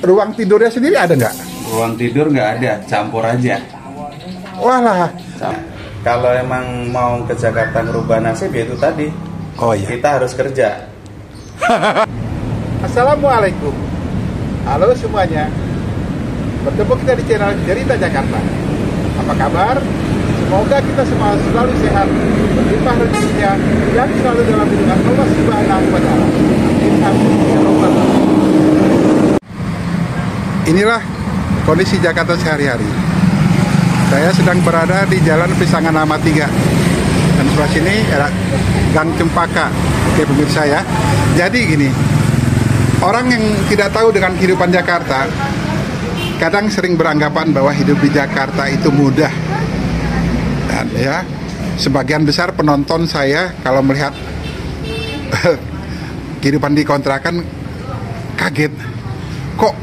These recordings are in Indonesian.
ruang tidurnya sendiri ada nggak? Ruang tidur nggak ada, campur aja. Walah. Kalau emang mau ke Jakarta ngerubah nasib ya itu tadi. Oh iya. Kita harus kerja. Assalamualaikum. Halo semuanya. Bertemu kita di channel Cerita Jakarta. Apa kabar? Semoga kita semua selalu sehat, berlimpah rezekinya, dan selalu dalam lindungan Allah Subhanahu wa Ta'ala. Amin. Inilah kondisi Jakarta sehari-hari. Saya sedang berada di Jalan Pisangan Nama 3. Dan sebelah sini ada Gang Cempaka. Oke pemirsa ya. Jadi gini, orang yang tidak tahu dengan kehidupan Jakarta kadang sering beranggapan bahwa hidup di Jakarta itu mudah. Dan ya, sebagian besar penonton saya kalau melihat kehidupan di kontrakan kaget. Kok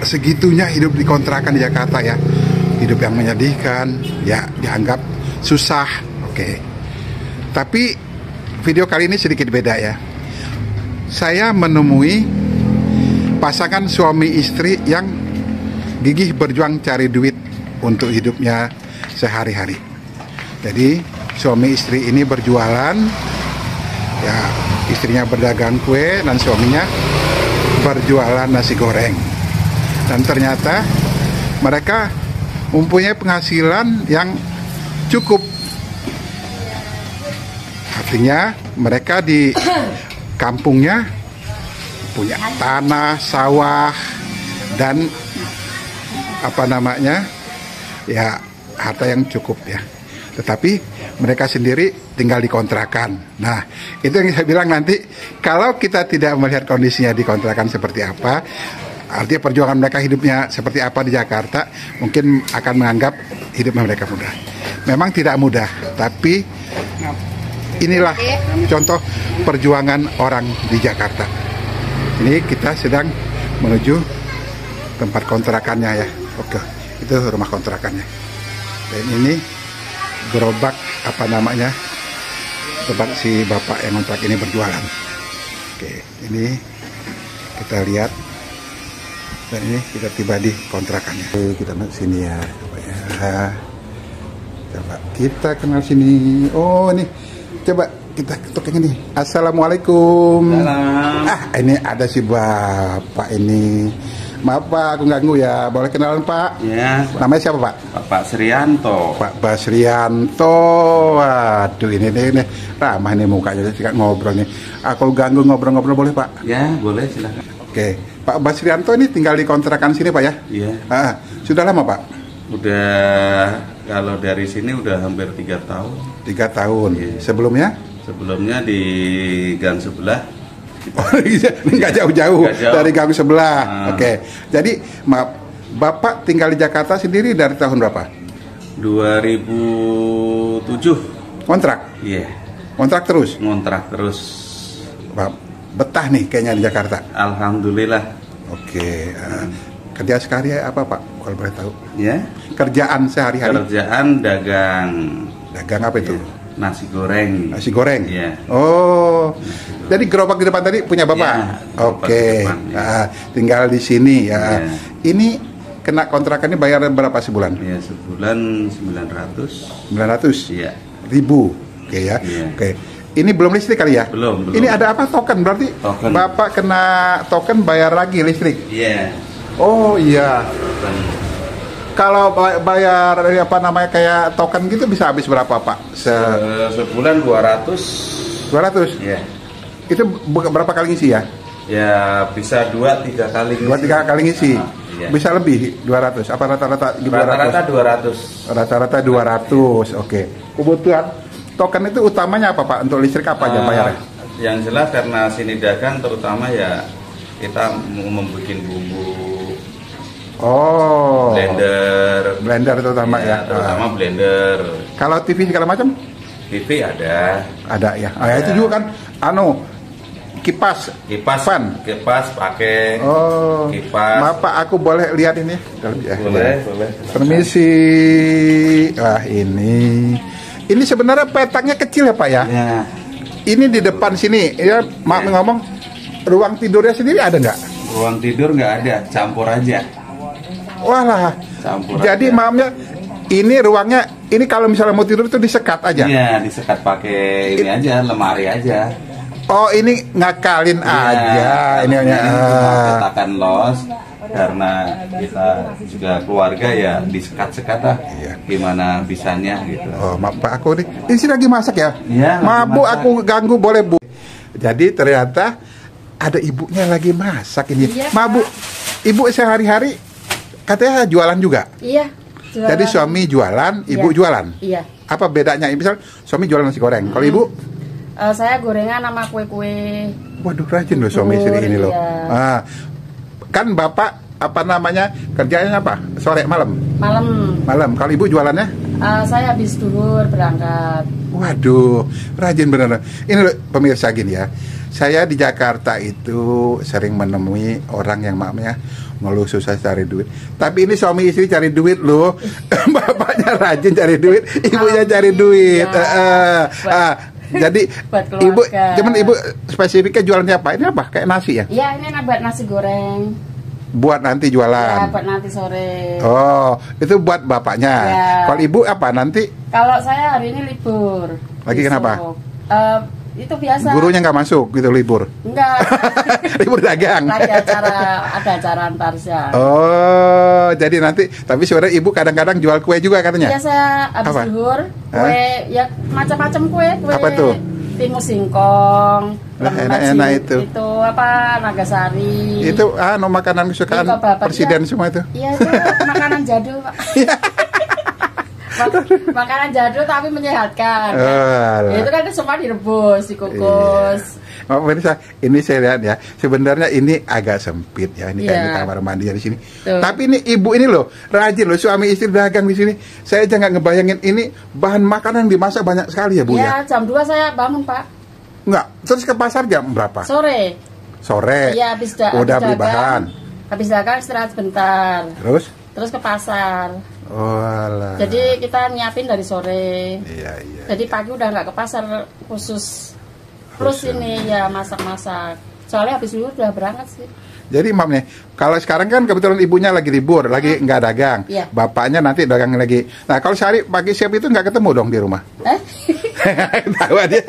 segitunya hidup di kontrakan di Jakarta ya? Hidup yang menyedihkan, ya dianggap susah. Oke. Tapi video kali ini sedikit beda ya. Saya menemui pasangan suami istri yang gigih berjuang cari duit untuk hidupnya sehari-hari. Jadi suami istri ini berjualan, ya istrinya berdagang kue dan suaminya berjualan nasi goreng. Dan ternyata mereka mempunyai penghasilan yang cukup. Artinya mereka di kampungnya punya tanah, sawah, dan ya harta yang cukup ya. Tetapi mereka sendiri tinggal di kontrakan. Nah, itu yang saya bilang nanti kalau kita tidak melihat kondisinya di kontrakan seperti apa, artinya perjuangan mereka hidupnya seperti apa di Jakarta, mungkin akan menganggap hidupnya mereka mudah. Memang tidak mudah, tapi inilah contoh perjuangan orang di Jakarta. Ini kita sedang menuju tempat kontrakannya ya. Oke, itu rumah kontrakannya. Dan ini gerobak tempat si bapak yang kontrak ini berjualan. Oke, ini kita lihat. Dan ini kita tiba di kontrakannya. Oke, kita masuk sini ya. Coba kita kenal sini. Oh, ini coba kita ketuk yang ini. Assalamualaikum. Salam. Ini ada si bapak ini. Maaf Pak, aku ganggu ya. Boleh kenalan Pak? Ya. Namanya siapa Pak? Pak Srianto. Pak Basrianto. Waduh, ini ramah nih mukanya, ngobrol nih. Aku ganggu ngobrol-ngobrol boleh Pak? Ya, boleh silakan. Oke, Pak Basrianto ini tinggal di kontrakan sini Pak ya? Iya. Sudah lama Pak? Udah, kalau dari sini udah hampir 3 tahun. 3 tahun. Iya. Sebelumnya? Sebelumnya di gang sebelah. Oh, nggak jauh-jauh dari gang sebelah. Oke. Jadi, maaf, Bapak tinggal di Jakarta sendiri dari tahun berapa? 2007. Kontrak? Iya. Kontrak terus? Ngontrak terus. Pak, betah nih kayaknya di Jakarta. Alhamdulillah. Oke. Kerja sehari apa Pak? Kalau boleh tahu? Ya. Kerjaan sehari-hari? Kerjaan dagang. Dagang apa itu? Ya. Nasi goreng. Nasi goreng? Iya. Oh, jadi gerobak di depan tadi punya Bapak? Ya, oke. Depan, ya. Tinggal di sini ya. Ya. Ini kena kontrakannya bayar berapa sebulan? Ya, sebulan 900. 900? Iya. Ribu. Oke ya. Iya. Oke. Ini belum listrik kali ya? Belum. Ini ada apa? Token berarti? Token. Bapak kena token bayar lagi listrik? Iya. Oh iya. Token. Kalau bayar kayak token gitu bisa habis berapa Pak? Sebulan 200. 200? Iya. Itu berapa kali ngisi ya? Ya bisa 2-3 kali. 2-3 kali ngisi. Iya. Bisa lebih 200. Apa rata-rata 200? Rata-rata 200. Rata-rata 200. Oke. Kebutuhan token itu utamanya apa Pak? Untuk listrik apa aja bayarnya? Yang jelas karena sini dagang terutama ya kita mau membuat bumbu. Oh. Blender terutama ya. Terutama blender. Kalau TV segala macam? TV ada. Ada ya. Itu juga kan kipas fan. Kipas pakai. Oh. Kipas. Maaf Pak, aku boleh lihat ini? Boleh. Permisi. Ini sebenarnya petaknya kecil ya Pak ya? Ya. Ini di depan sini ya, maaf ngomong, ruang tidurnya sendiri ada nggak? Ruang tidur nggak ada, campur aja. Walah. Campur Jadi aja. maamnya ini ruangnya ini kalau misalnya mau tidur itu disekat aja. Iya, disekat pakai ini aja, lemari aja. Oh, ini ngakalin aja ini hanya. Petakan los karena kita juga keluarga ya disekat-sekat lah. Iya. Gimana bisanya gitu. Oh, maaf Pak, aku nih. Ini sih lagi masak ya? Iya, lagi Maaf Bu, masak. aku ganggu boleh Bu. Jadi ternyata ada ibunya lagi masak ini. Iya, Maaf Bu, Ibu sehari-hari katanya jualan juga. Iya. Jualan. Jadi suami jualan, Ibu Iya. jualan. Iya. Apa bedanya? Misal suami jualan nasi goreng. Kalau Ibu, Saya gorengan sama kue-kue. waduh rajin loh suami Bubur, istri ini loh. iya. Ah, kan Bapak apa namanya kerjanya apa? Sore malam. Malam. Malam. Kalau Ibu jualannya? Saya habis duhur berangkat. Waduh, rajin bener. Ini loh, pemirsa gini ya. Saya di Jakarta itu sering menemui orang yang maafnya ngeluh susah cari duit. Tapi ini suami istri cari duit loh. Bapaknya rajin cari duit, ibunya cari duit. Jadi buat ibu, keluarga. cuman ibu spesifiknya jualannya apa? Ini apa? Kayak nasi ya? Iya, ini buat nasi goreng. Buat nanti Ya, jualan. buat nanti sore. Oh, itu buat bapaknya. Ya. Kalau ibu apa nanti? Kalau saya hari ini libur. Lagi Besok. kenapa? Itu biasa. Gurunya nggak masuk gitu libur. Enggak. Libur dagang. Lagi ada acara antar siang. Oh, jadi nanti tapi sebenarnya ibu kadang-kadang jual kue juga katanya. Iya, saya habis Apa? duhur kue ya macam-macam kue. Apa tuh? Timus singkong. Lah, lemon enak-enak nasi, itu. Itu apa? Nagasari. Itu makanan kesukaan Iko babat, presiden ya. semua itu. Iya, itu makanan jadul, Pak. Makanan jadul tapi menyehatkan. Alah. Itu kan semua direbus, dikukus. Oh, pemirsa, ini saya lihat ya. Sebenarnya ini agak sempit ya. Ini kayak Iya. di kamar mandi di sini. Tuh. Tapi ini ibu ini loh, rajin loh suami istri dagang di sini. Saya aja nggak ngebayangin ini bahan makanan yang dimasak banyak sekali ya, Bu ya. Ya, jam 2 saya bangun, Pak. Enggak. Terus ke pasar jam berapa? Sore. Sore. Iya, habis Udah beli dagang. bahan. Habis dagang istirahat sebentar. Terus Terus ke pasar. oh alah. Jadi kita nyiapin dari sore. Iya, iya. Jadi pagi udah nggak ke pasar khusus. Terus Khusus. ini ya masak-masak. Soalnya habis dulu udah berangkat sih. Jadi maaf nih, kalau sekarang kan kebetulan ibunya lagi libur, lagi nggak dagang. Iya. Bapaknya nanti dagang lagi. Nah kalau sehari pagi siap itu nggak ketemu dong di rumah. Tahu dia.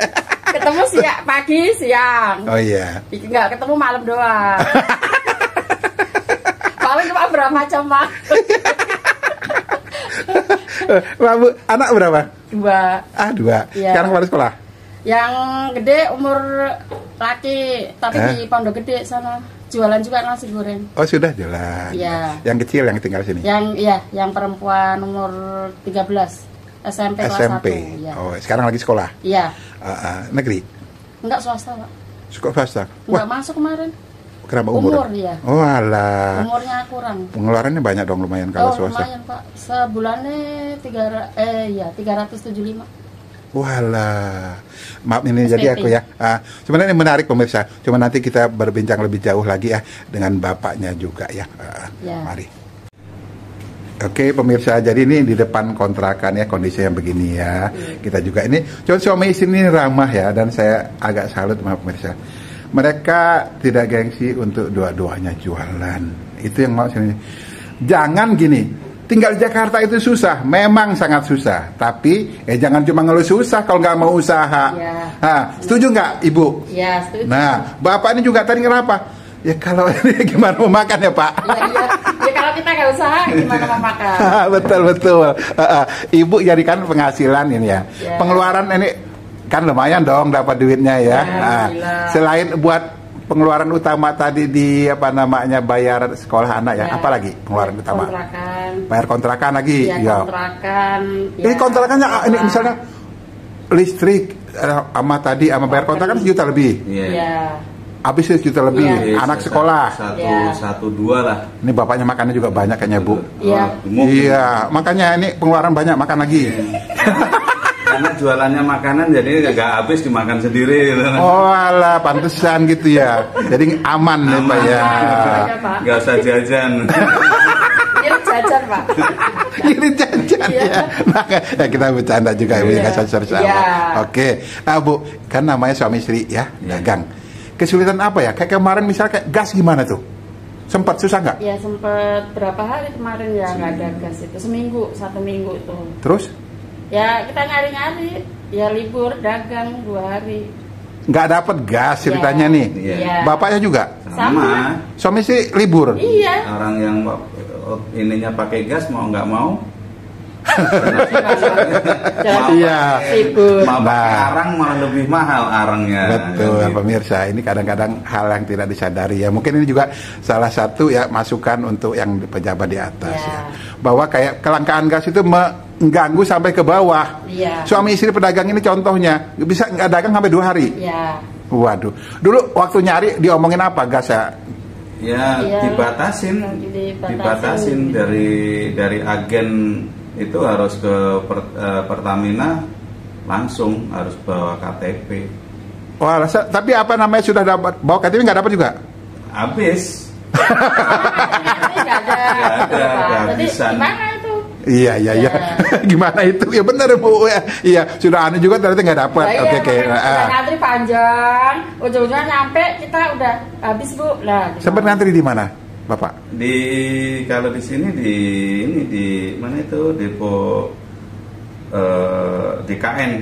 Ketemu siang, pagi, siang. Oh iya. Nggak ketemu malam doang. Paling cuma berapa jam, Pak? Bu, anak berapa? 2. 2. Iya. Sekarang keluar sekolah. Yang gede umur laki, tapi Hah? di Pondok Gede sana jualan juga nasi goreng. Oh sudah jalan. Iya. Yang kecil yang tinggal sini. Yang perempuan umur 13 SMP kelas SMP. 1. Ya. Oh sekarang lagi sekolah. Iya. Negeri. Enggak swasta, Pak. Sekolah swasta. Enggak masuk kemarin. Kenapa umur? Umur, iya. Oh alah. Umurnya kurang. Pengeluarannya banyak dong lumayan kalau swasta. Lumayan, Pak. Sebulannya 375. Walah, maaf ini SPP. jadi aku ya. Sebenarnya ini menarik pemirsa. Cuma nanti kita berbincang lebih jauh lagi ya dengan bapaknya juga ya. Ya. Mari. Oke pemirsa, jadi ini di depan kontrakan ya kondisi yang begini ya. Kita juga ini, cuma suami istri ini ramah ya dan saya agak salut sama pemirsa. Mereka tidak gengsi untuk dua-duanya jualan. Itu yang mau saya. Jangan gini. Tinggal di Jakarta itu susah, memang sangat susah. Tapi jangan cuma ngeluh susah kalau nggak mau usaha. Ya. Setuju nggak Ibu? Ya, setuju. Nah, Bapak ini juga tadi kenapa? Ya kalau ini gimana mau makan ya Pak? Iya. Ya kalau kita nggak usaha gimana mau makan? Betul. Ibu jadikan penghasilan ini ya. Ya. Pengeluaran ini kan lumayan dong dapat duitnya ya. Alhamdulillah. Selain buat pengeluaran utama tadi di apa namanya bayar sekolah anak ya, apalagi pengeluaran utama? Kontrakan. Bayar kontrakan lagi. Ya, kontrakan. Ini kontrakannya ini misalnya listrik sama tadi sama bayar kontrakan 1 juta lebih. Iya. Habis 1 juta lebih. Iya. Anak sekolah. Satu dua lah. Ini bapaknya makannya juga banyak kayaknya Bu. Iya. Iya, makanya ini pengeluaran banyak makan lagi. Karena jualannya makanan jadi nggak habis dimakan sendiri gitu. Oh alah, pantesan gitu ya. Jadi aman nih Pak ya. Pak. Nggak usah jajan. Ini jajan, Pak. Ini jajan Iya. ya. Maka ya kita bercanda juga ya, Iya. kasar sama. Iya. Oke. Bu, kan namanya suami istri ya, dagang. Kesulitan apa ya? Kayak kemarin misalnya kayak gas gimana tuh? Sempat susah nggak? Ya sempat berapa hari kemarin ya nggak ada gas itu, seminggu, 1 minggu itu. Terus? Ya kita nyari-nyari, ya libur dagang 2 hari. Nggak dapat gas ceritanya nih. Iya. Bapaknya juga? Sama. Suami sih libur? Iya. Orang yang ininya pakai gas mau nggak mau. Iya. Sibuk. Mau pakai Nah. arang malah lebih mahal arangnya. Betul, Gitu. pemirsa. Ini kadang-kadang hal yang tidak disadari ya. Mungkin ini juga salah satu ya masukan untuk yang pejabat di atas ya. Bahwa kayak kelangkaan gas itu mengganggu sampai ke bawah. Iya. Suami istri pedagang ini contohnya bisa nggak dagang sampai 2 hari. Ya. Waduh. Dulu waktu nyari diomongin apa gas ya? Ya Iya. dibatasin dari agen itu harus ke Pertamina, langsung harus bawa KTP. Wah, tapi apa namanya sudah dapat bawa KTP nggak dapat juga? Habis. Nggak ada. Jadi kehabisan. gimana itu? Iya. Gimana itu? Ya benar Bu. Iya, sudah aneh juga ternyata nggak dapat. Nah, Oke. Udah ngantri panjang, ujung-ujungnya nyampe kita udah habis Bu. Lah. Sempat ngantri di mana, Bapak? Kalau di sini di mana itu depo DKN.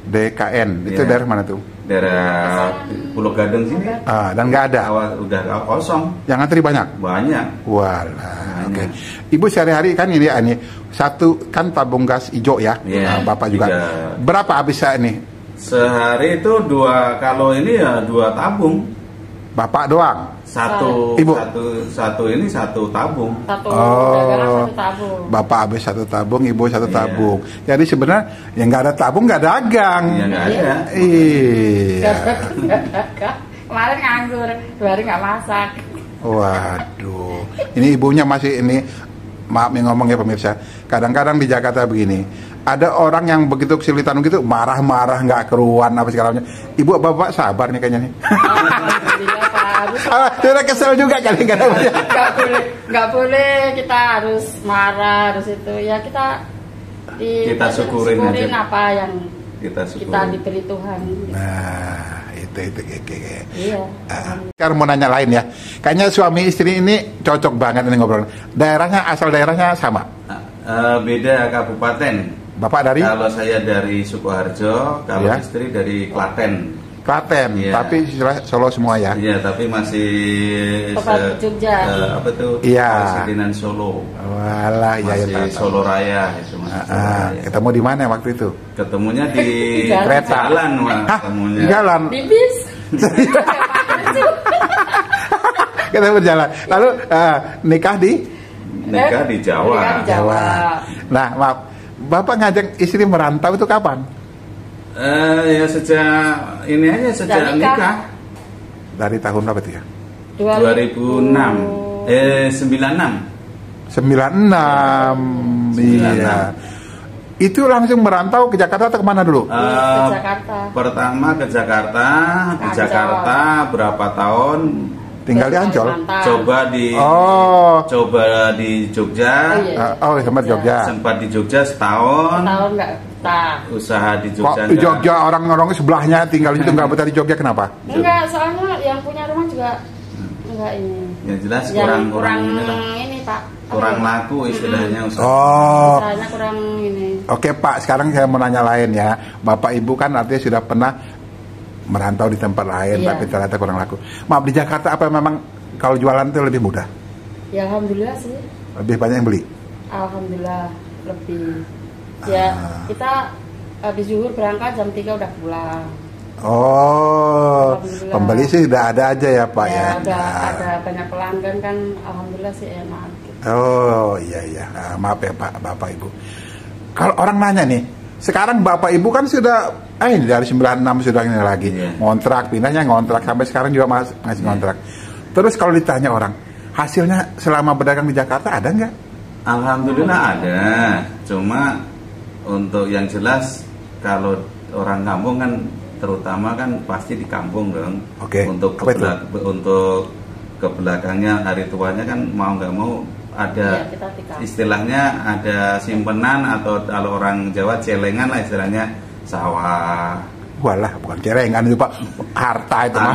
DKN. Itu Iya. daerah mana tuh? Daerah Pulau Gadung sini. Dan nggak ada. Udah kosong. Yang ngantri banyak. Banyak. Walah, oke. Ibu sehari-hari kan ini satu kan tabung gas hijau ya. Iya, Bapak juga. 3. Berapa habisnya ini? Sehari itu 2, kalau ini ya 2 tabung. Bapak doang. Ibu. Satu tabung. Satu Oh. dagangan 1 tabung. Bapak habis 1 tabung, ibu 1 Iya. tabung. Jadi sebenarnya yang nggak ada tabung nggak dagang. Iya nggak ada. Iya. Kemarin nganggur, 2 hari nggak masak. Waduh. Ini ibunya masih ini. Maaf nih ngomong ya pemirsa. Kadang-kadang di Jakarta begini. Ada orang yang begitu kesulitan gitu marah-marah nggak keruan apa segala macam. Ibu bapak sabar nih kayaknya nih. Alhamdulillah Pak. Sudah kesel juga kadang-kadang. Nggak boleh kita harus marah, harus itu ya kita syukurin aja. apa yang Kita kita syukurin. diberi Tuhan. Nah, itu. Iya. Sekarang mau nanya lain ya. Kayaknya suami istri ini cocok banget ini ngobrol. Asal daerahnya sama. Beda kabupaten. Bapak dari Kalau saya dari Sukoharjo, kalau Ya. istri dari Klaten. Klaten, Iya. tapi Solo semua ya. Iya, tapi masih Bapak Jogja. apa tuh? Iya. Presidenan Solo. Walah, iya Masih tahu. Solo Raya itu masih Solo Raya. Ketemu di mana waktu itu? Ketemunya di Kereta. jalan, Mas, Hah? ketemunya. Di jalan. Di bis. Kita berjalan. Lalu nikah di Nikah di Jawa. Nikah di Jawa. Nah, maaf. Bapak ngajak istri merantau itu kapan? Ya sejak ini aja sejak Sejak nikah. nikah. Dari tahun berapa itu ya? 2006. 96. 96. Iya. Itu langsung merantau ke Jakarta atau kemana dulu? Ke Jakarta. Pertama ke Jakarta, di Ancol. Jakarta berapa tahun? Tinggal di Ancol. Kalimantan. Coba di Jogja. Oh, iya. Sempat Jogja. Sempat di Jogja setahun. Tahun nggak betah. Usaha di Kok Jogja. di Jogja orang-orang sebelahnya tinggal di situ nggak betah di Jogja kenapa? Enggak, soalnya yang punya rumah juga enggak ini. Yang jelas Yang kurang inilah. ini Pak. Kurang laku istilahnya usaha. Oh, Usahanya kurang ini. oke Pak. Sekarang saya mau nanya lain ya. Bapak Ibu kan artinya sudah pernah merantau di tempat lain, Iya. tapi ternyata kurang laku. Maaf, di Jakarta apa memang kalau jualan itu lebih mudah? Ya alhamdulillah sih. Lebih banyak yang beli? Alhamdulillah lebih. Ya, kita habis zuhur berangkat jam 3 udah pulang. Oh, Alhamdulillah. pembeli sih udah ada aja ya Pak ya. Ada banyak pelanggan kan, alhamdulillah sih enak. Gitu. Oh iya. Maaf ya Pak, Bapak Ibu. Kalau orang nanya nih, sekarang Bapak Ibu kan sudah ini dari 96 sudah ini lagi. Iya. Ngontrak, pindahnya ngontrak sampai sekarang juga masih ngontrak. Terus kalau ditanya orang, hasilnya selama berdagang di Jakarta ada nggak? Alhamdulillah ada. Cuma untuk yang jelas kalau orang kampung kan terutama kan pasti di kampung dong. Oke. Untuk Apa itu? untuk ke belakangnya hari tuanya kan mau nggak mau ada Iya, kita di kampung. istilahnya ada simpenan atau kalau orang Jawa celengan lah istilahnya sawah. Walah, bukan cerengan itu Pak, harta itu mah.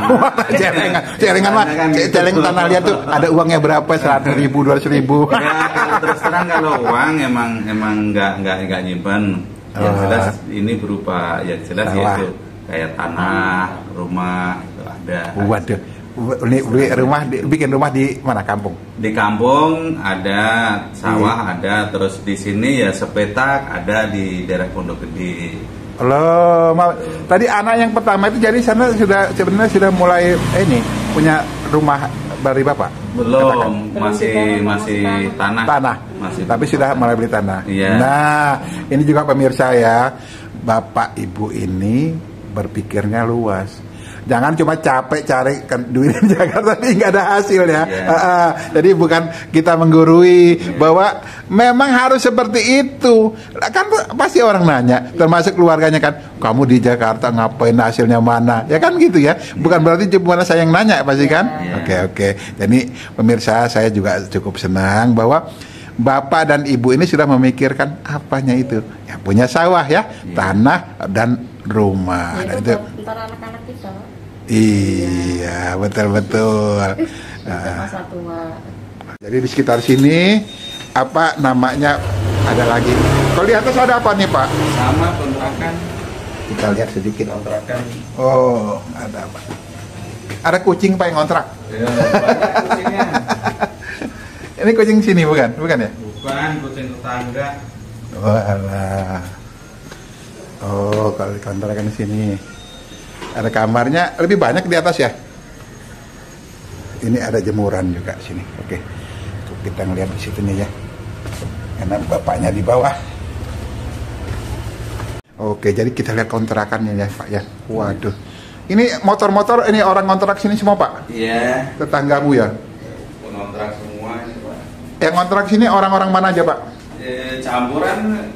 Cerengan mah, celeng tanah liat tuh ada uangnya berapa, 100.000, 200.000. Ya, terus terang kalau uang emang nggak nyimpen. Yang jelas ini berupa yang jelas yaitu kayak tanah, rumah itu ada. Waduh, bikin rumah di mana, kampung? Di kampung ada, sawah ada, terus di sini ya sepetak ada di daerah Pondok Gede. Loh, tadi anak yang pertama itu jadi sana sebenarnya sudah mulai ini punya rumah dari bapak? Belum, masih tanah. Masih tapi sudah mulai beli tanah. Iya. Nah, ini juga pemirsa ya, bapak ibu ini berpikirnya luas. Jangan cuma capek cari duit di Jakarta tapi nggak ada hasil ya. Yeah. Jadi bukan kita menggurui bahwa memang harus seperti itu. Kan pasti orang nanya, termasuk keluarganya kan, kamu di Jakarta ngapain, hasilnya mana? Ya kan gitu ya. Bukan berarti cuma saya yang nanya pasti kan. Oke. Jadi pemirsa, saya juga cukup senang bahwa bapak dan ibu ini sudah memikirkan apanya itu. Ya punya sawah ya, tanah dan rumah. Ya, itu ntar anak-anak kita. Iya, betul. Masa tua. Jadi di sekitar sini apa namanya ada lagi. Kalau di atas ada apa nih Pak? Sama kontrakan. Kita lihat sedikit. Kontrakan. Oh, ada apa? Ada kucing Pak yang kontrak. Ya, banyak kucingnya. Ini kucing sini bukan? Bukan ya? Bukan, kucing tetangga. Oh, alah. Oh, kalau di kontrakan di sini. Ada kamarnya, lebih banyak di atas ya. Ini ada jemuran juga sini. Oke, kita ngeliat di situnya ya. Karena bapaknya di bawah. Oke, jadi kita lihat kontrakannya ya Pak ya. Waduh, ini motor-motor, ini orang kontrak sini semua Pak? Iya. Tetanggamu ya? Kontrak semua ini Pak. Yang kontrak sini orang-orang mana aja Pak? Campuran.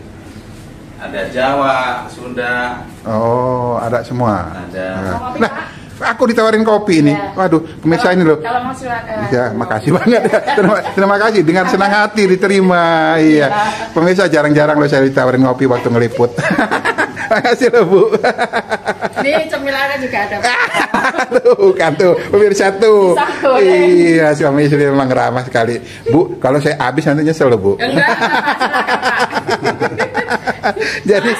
Ada Jawa, Sunda. Oh, ada semua. Ada. Nah, aku ditawarin kopi ini. Ya. Waduh, pemirsa ini loh. Kalau mau silakan. Ya, makasih banget ya. Terima kasih, dengan senang hati diterima. Iya. Pemirsa, jarang-jarang loh saya ditawarin kopi waktu ngeliput. Makasih loh Bu. Ini cemilannya juga ada. Tuh kan tuh, pemirsa tuh. Iya, suami istri memang ramah sekali. Bu, kalau saya habis nanti nyesel loh Bu. Enggak, silakan Pak. Jadi,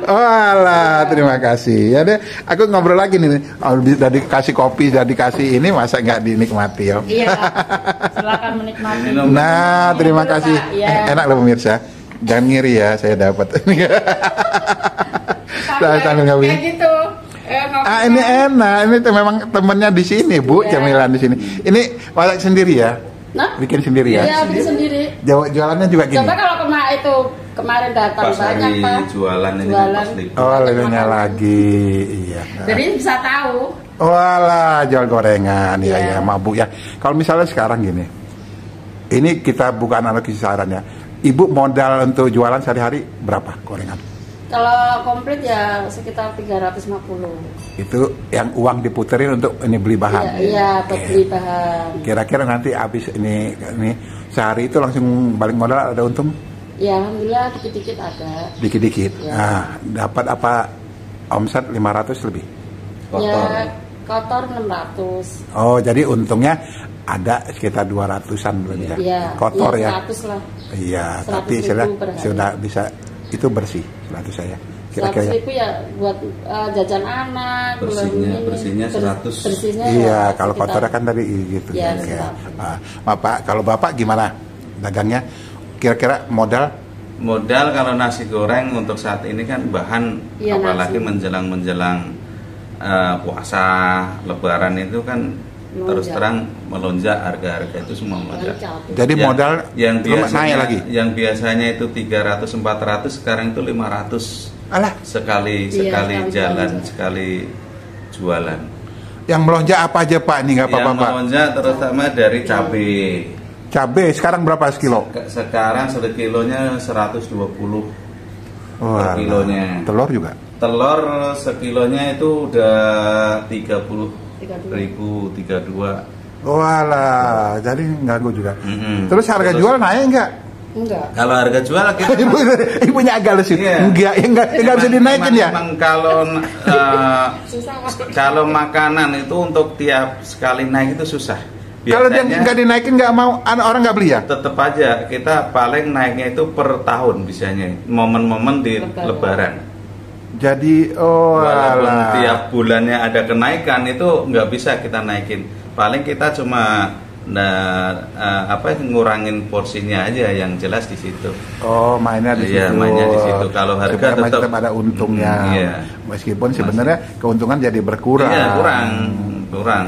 oh alah, terima kasih. Ya deh, aku ngobrol lagi nih. Udah dikasih kopi, udah dikasih ini, masa nggak dinikmati ya? Iya, silakan menikmati. Nah, terima kasih. Ya. Enak loh pemirsa. Jangan ngiri ya, saya dapat. Sambil ngopi. Kayak gitu. Ini enak. Ini memang temennya di sini, Bu. Camilan di sini. Ini masak sendiri ya? Nah? Bikin sendiri ya? Iya, bikin sendiri. Jualannya juga gini. Coba kalau kemarin datang pas banyak hari Pak. Jualan ini pas libur. Oh, levelnya lagi. Iya. Jadi bisa tahu. Walah, jual gorengan ya, mabuk ya. Kalau misalnya sekarang gini, ini kita bukan analisis saran ya. Ibu modal untuk jualan sehari-hari berapa gorengan? Kalau komplit ya sekitar 350. Itu yang uang diputerin untuk ini beli bahan. Iya, buat beli bahan. Kira-kira nanti habis ini sehari itu langsung balik modal ada untung? Ya, alhamdulillah dikit-dikit ada. Dikit-dikit. Ya. Nah, dapat apa omset 500 lebih? Kotor. Ya, kotor 600. Oh, jadi untungnya ada sekitar 200-an lebih ya. Iya, Kotor ya. 100 lah. Iya, 100.000 tapi per hari. sudah bisa itu bersih 100 saya. 100.000 ya buat jajan anak. Bersihnya 100. Bersihnya Iya, ya, kalau sekitar. kotor kan tadi gitu. Ya, Ya. Bapak, kalau Bapak gimana dagangnya? Kira-kira modal? Modal kalau nasi goreng untuk saat ini kan bahan, Iya, apalagi nasi. menjelang puasa, Lebaran itu kan Melonjak. terus terang melonjak, harga-harga itu semua melonjak. Jadi modal yang naik biasanya lagi. yang biasanya itu 300-400 sekarang itu 500 Alah, sekali sekali jalan, belanja. sekali jualan. yang melonjak apa aja Pak? Ini nggak apa-apa Yang Pak. melonjak terutama dari cabai. Cabai sekarang berapa sekilo? Sekarang sekilonya 120 Wah, per kilonya. telur juga? Telur sekilonya itu udah 30.000, 32. Walah, jadi ganggu juga. Mm-mm. Terus harga Terus- jual naik nggak? Enggak. Kalau harga jual kita Ibunya agak lesu. Iya. Enggak bisa dinaikin ya. Memang kalau Susah Mas. kalau makanan itu untuk tiap sekali naik itu susah. Kalau dia Biasanya nggak dinaikin nggak mau, orang nggak beli ya? tetap aja kita paling naiknya itu per tahun biasanya momen-momen di Lebaran. Jadi Walaupun alah. tiap bulannya ada kenaikan itu nggak bisa kita naikin. Paling kita cuma ngurangin porsinya aja yang jelas di situ. Oh, mainnya di situ. Iya, mainnya di situ. Kalau harga supaya tetap ada untungnya. iya. Meskipun sebenarnya keuntungan jadi berkurang. Iya, kurang.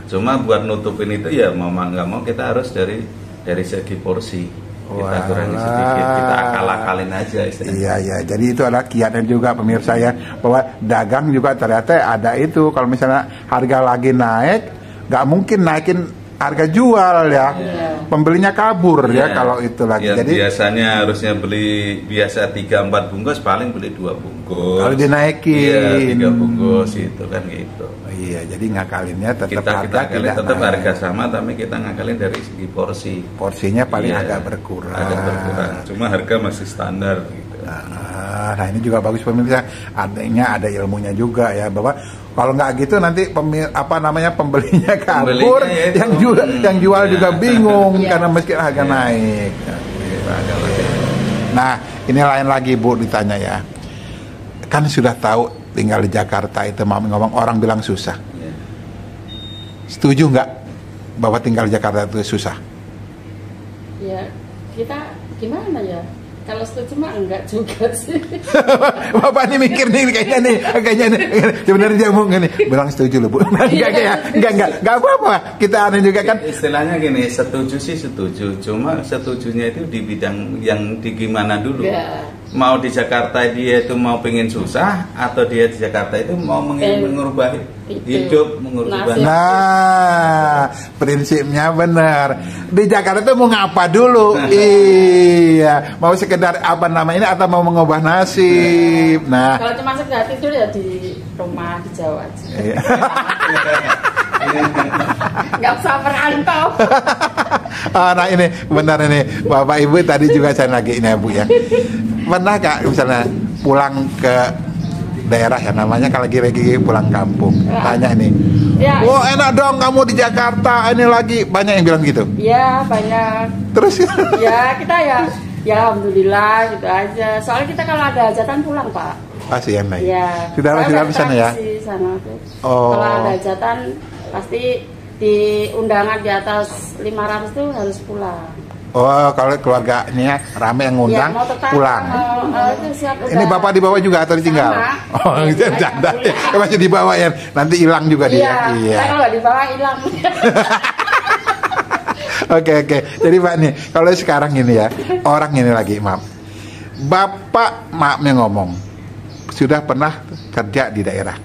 Cuma buat nutupin itu ya mau nggak mau kita harus dari segi porsi kita kurangi sedikit, kita akal-akalin aja istilahnya. Iya, jadi itu adalah kiatnya juga pemirsa ya, bahwa dagang juga ternyata ada itu. Kalau misalnya harga lagi naik, nggak mungkin naikin harga jual ya. Pembelinya kabur ya kalau itu lagi. Yang Jadi biasanya harusnya beli biasa 3-4 bungkus paling beli 2 bungkus. kalau dinaikin 3 bungkus itu kan gitu. Iya, jadi ngakalinnya tetap Kita harga ngakalin tidak tetap naik. harga sama, tapi kita ngakalin dari segi porsi. Porsinya paling Iya, agak berkurang. Agak berkurang. Cuma harga masih standar gitu. Nah, ini juga bagus pemirsa. Ada ilmunya juga ya, bahwa kalau nggak gitu nanti pembelinya kabur, Pembelinya ya itu. yang jual juga bingung Iya. karena meski harga naik. Nah, ini lain lagi Bu ditanya ya. Kan sudah tahu tinggal di Jakarta itu mau ngomong orang bilang susah. Ya. Setuju nggak bahwa tinggal di Jakarta itu susah? Ya, kita gimana ya? Kalau setuju mah enggak juga sih. Bapak ini mikir nih kayaknya nih sebenarnya dia mau nih bilang setuju loh Bu. Enggak apa-apa, kita aneh juga kan. Istilahnya gini, setuju sih setuju, cuma setujunya itu di bidang yang di gimana dulu. Ya. Mau di Jakarta dia itu mau pengen susah, atau dia di Jakarta itu mau mengubah hidup, mengubah Nah, prinsipnya benar. Di Jakarta itu mau ngapa dulu? Iya, mau sekedar ini atau mau mengubah nasib. Nah, Kalau cuma sekedar tidur ya di rumah di Jawa aja. iya. Nggak usah merantau. Nah ini benar ini Bapak Ibu tadi juga saya lagi ini Bu ya. Pernah Kak misalnya pulang ke daerah ya, namanya kalau lagi pulang kampung, tanya ini, Ya. oh enak dong kamu di Jakarta, ini lagi banyak yang bilang gitu. Ya banyak. Terus Ya kita ya alhamdulillah gitu aja. Soalnya kita kalau ada hajatan pulang Pak. pasti yang naik. Ya. Sudah di sana ya. Sana tuh. Oh. Kalau ada hajatan pasti di undangan di atas 500 tuh harus pulang. Oh kalau keluarganya rame yang ngundang Mau tetangga, pulang. itu siap, Ini udah. Bapak dibawa juga atau ditinggal? Sama. Oh itu janda ya, masih dibawa ya, nanti hilang juga dia. Iya. Kalau nggak dibawa hilang. Oke. Jadi Pak nih, kalau sekarang ini ya, orang ini lagi maaf. Bapak maafnya ngomong, sudah pernah kerja di daerah,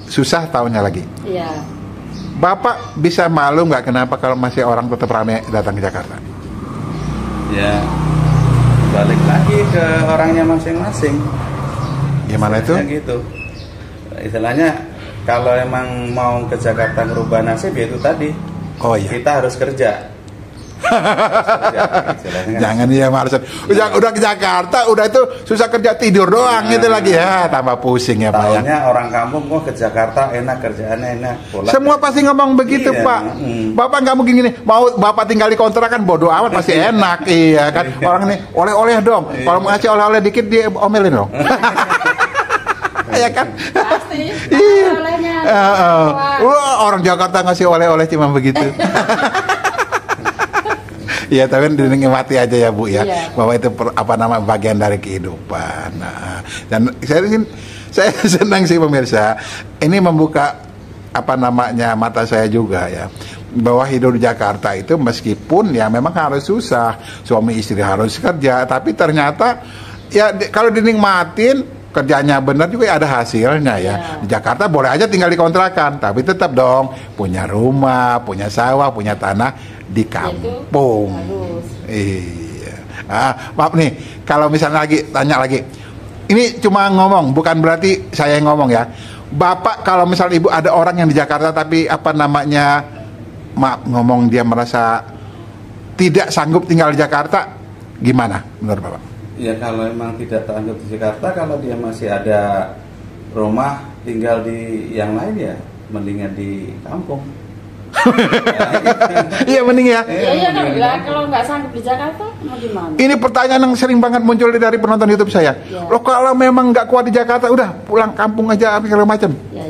susah tahunnya lagi. Iya. Bapak bisa malu nggak kenapa kalau masih orang tetap ramai datang ke Jakarta? Ya, balik lagi ke orangnya masing-masing. Gimana itu? Ya gitu. Istilahnya kalau emang mau ke Jakarta ngerubah nasib ya itu tadi. Oh iya. Kita harus kerja. Jangan dia harus udah ke Jakarta udah itu susah kerja tidur doang gitu lagi ya, tambah pusing ya Pak ya. Tahunya orang kampung kok ke Jakarta enak, kerjaannya enak. Pulang Semua pasti ngomong begitu Iya. Pak. Bapak nggak mungkin gini, mau Bapak tinggal di kontrakan bodo amat pasti enak, iya kan. Orang ini oleh-oleh dong. Kalau mau ngasih oleh-oleh dikit dia omelin dong. Ya kan? Pasti. Iya. Olehnya. Wah, orang Jakarta ngasih oleh-oleh cuma begitu. Iya, tapi dinikmati aja ya Bu ya, Iya. bahwa itu bagian dari kehidupan. Nah, dan saya senang sih pemirsa, ini membuka mata saya juga ya, bahwa hidup di Jakarta itu meskipun ya memang harus susah, suami istri harus kerja, tapi ternyata ya kalau dinikmatin kerjanya benar juga ada hasilnya ya. Di Jakarta boleh aja tinggal di kontrakan, tapi tetap dong punya rumah, punya sawah, punya tanah di kampung. Harus. Iya. Maaf nih, kalau misalnya tanya lagi, ini cuma ngomong, bukan berarti saya yang ngomong ya. Bapak kalau misalnya Ibu ada orang yang di Jakarta tapi maaf ngomong dia merasa tidak sanggup tinggal di Jakarta, gimana menurut Bapak? Ya kalau memang tidak teranggap di Jakarta, kalau dia masih ada rumah tinggal di yang lain ya mendingan di kampung. Iya mending ya. Iya kan, kalau nggak sanggup di Jakarta mau gimana? Ini pertanyaan yang sering banget muncul dari penonton YouTube saya. Ya. Loh kalau memang nggak kuat di Jakarta, udah pulang kampung aja apa segala macam. Ya.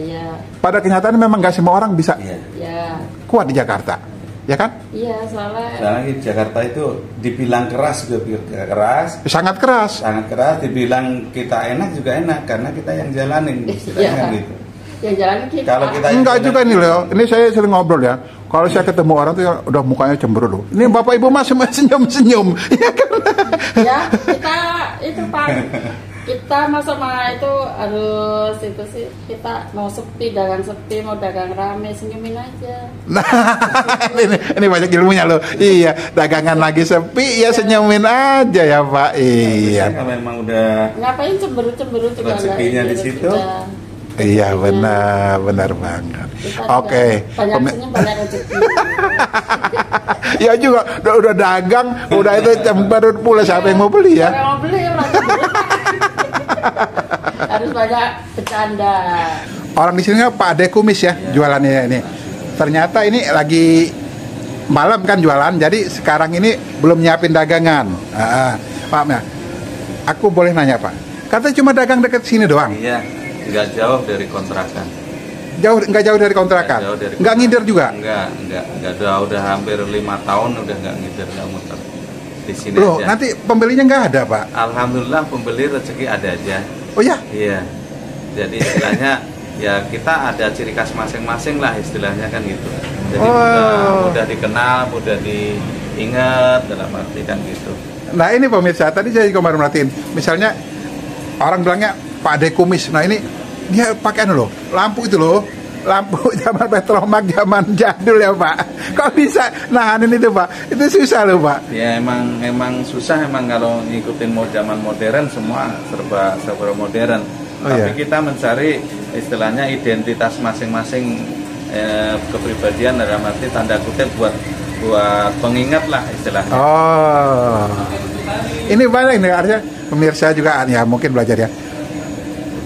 Pada kenyataannya memang nggak semua orang bisa Ya. kuat di Jakarta, ya kan? Iya, soalnya Soalnya di Jakarta itu dibilang keras juga keras, Sangat keras. sangat keras. Dibilang kita enak juga enak karena kita yang jalanin, istilahnya Iya. kan gitu. yang jalan kita. Kalau kita Enggak juga ini loh. Ini saya sering ngobrol ya. Kalau saya ketemu orang tuh yang udah mukanya cemberut loh. Ini Bapak Ibu masih senyum-senyum, ya kan? Ya, kita itu Pak. Kita sama itu harus itu sih, kita mau sepi, dagang sepi, mau dagang rame, senyumin aja. Nah, ini banyak ilmunya loh. Iya, dagangan lagi sepi ya senyumin aja ya Pak. Iya. Kalau memang udah Ngapain cemberut-cemberut juga rezekinya di gitu, situ. sudah. Iya benar banget. Kita Oke. juga banyak senyum, banyak rezeki. Ya juga udah dagang, udah itu cemberut pula siapa yang mau beli ya? Orang mau beli orang cemberut. Harus banyak bercanda. Orang di sini kan Pak Ade Kumis ya jualannya ini. Ternyata ini lagi malam kan jualan, jadi sekarang ini belum nyiapin dagangan. Pak, ya. Aku boleh nanya Pak? Katanya cuma dagang dekat sini doang. Iya, nggak jauh dari kontrakan. Nggak jauh dari kontrakan. Nggak jauh dari Nggak ngider juga. Enggak, udah hampir 5 tahun udah nggak ngider, nggak muter di sini Loh, aja. nanti pembelinya nggak ada Pak? Alhamdulillah pembeli rezeki ada aja. Oh ya? Iya. Jadi istilahnya ya kita ada ciri khas masing-masing lah istilahnya kan gitu. Jadi mudah dikenal, mudah diingat dalam arti kan gitu. Nah ini pemirsa, tadi saya juga baru merhatiin. Misalnya orang bilangnya Pak Ade Kumis. Nah ini dia pakai loh, lampu itu loh. Lampu zaman petromak, zaman jadul ya Pak. Kok bisa nahanin itu Pak? Itu susah loh Pak. Ya emang susah emang kalau ngikutin mau zaman modern semua serba modern. Tapi kita mencari istilahnya identitas masing-masing kepribadian dalam arti tanda kutip buat pengingat lah istilahnya. Oh, ini banyak nih artinya pemirsa juga ya mungkin belajar ya.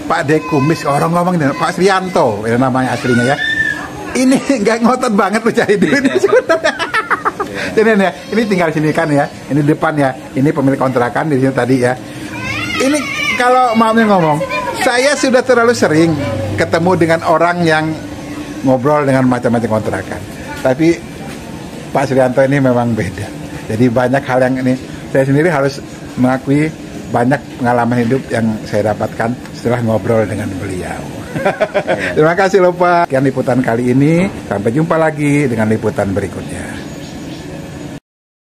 Pak Ade Kumis, orang ngomong ini Pak Srianto, ini namanya aslinya ya. Ini nggak ngotot banget lu cari duit sebenarnya. Jadi ini tinggal sini kan ya, ini depan ya, ini pemilik kontrakan di sini tadi ya. Ini kalau mamanya ngomong, saya sudah terlalu sering ketemu dengan orang yang ngobrol dengan macam-macam kontrakan. Tapi Pak Srianto ini memang beda. Jadi banyak hal yang ini saya sendiri harus mengakui banyak pengalaman hidup yang saya dapatkan setelah ngobrol dengan beliau. Terima kasih loh Pak. Sekian liputan kali ini. Sampai jumpa lagi dengan liputan berikutnya.